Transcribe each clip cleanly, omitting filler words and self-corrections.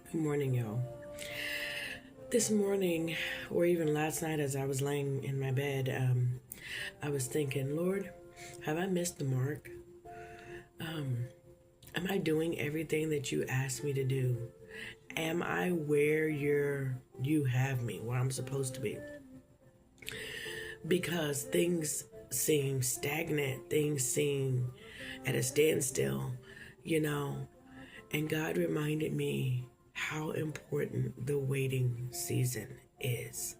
Good morning, y'all. This morning, or even last night as I was laying in my bed, I was thinking, Lord, have I missed the mark? Am I doing everything that you asked me to do? Am I where you have me, where I'm supposed to be? Because things seem stagnant, things seem at a standstill, you know. And God reminded me how important the waiting season is.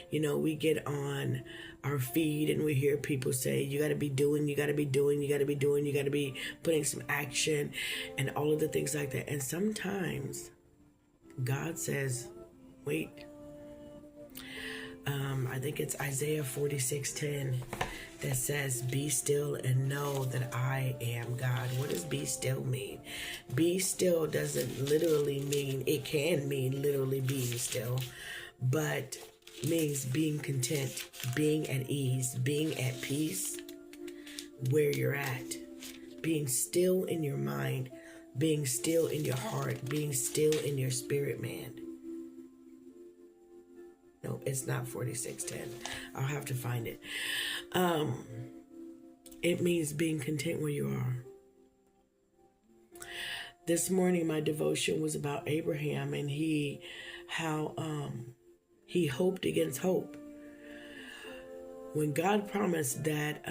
You know, we get on our feed and we hear people say, you got to be doing, you got to be doing, you got to be doing, you got to be putting some action and all of the things like that. And sometimes God says, wait. I think it's Isaiah 46:10 that says, be still and know that I am God. What does be still mean? Be still doesn't literally mean, it can mean literally being still, but means being content, being at ease, being at peace where you're at, being still in your mind, being still in your heart, being still in your spirit, man. No, it's not 46:10. I'll have to find it. It means being content where you are. This morning, my devotion was about Abraham and how he hoped against hope. When God promised that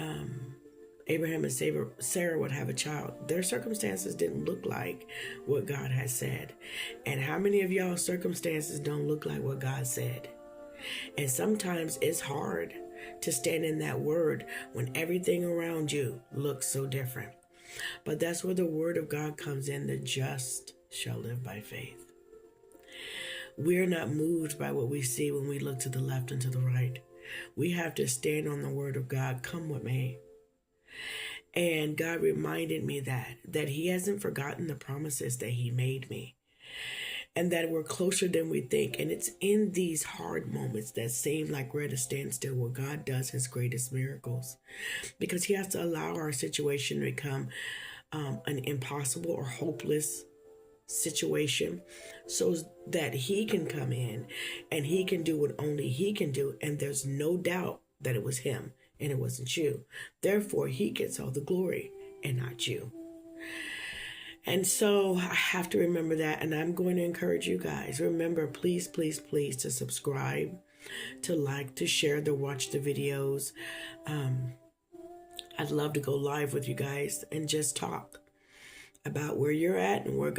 Abraham and Sarah would have a child, their circumstances didn't look like what God had said. And how many of y'all circumstances don't look like what God said? And sometimes it's hard to stand in that word when everything around you looks so different. But that's where the word of God comes in. The just shall live by faith. We're not moved by what we see when we look to the left and to the right. We have to stand on the word of God, come what may. And God reminded me that he hasn't forgotten the promises that he made me. And that we're closer than we think. And it's in these hard moments that seem like we're at a standstill where God does his greatest miracles. Because he has to allow our situation to become an impossible or hopeless situation so that he can come in and he can do what only he can do. And there's no doubt that it was him and it wasn't you. Therefore, he gets all the glory and not you. And so I have to remember that, and I'm going to encourage you guys. Remember, please, please, please, to subscribe, to like, to share, to watch the videos. I'd love to go live with you guys and just talk about where you're at and where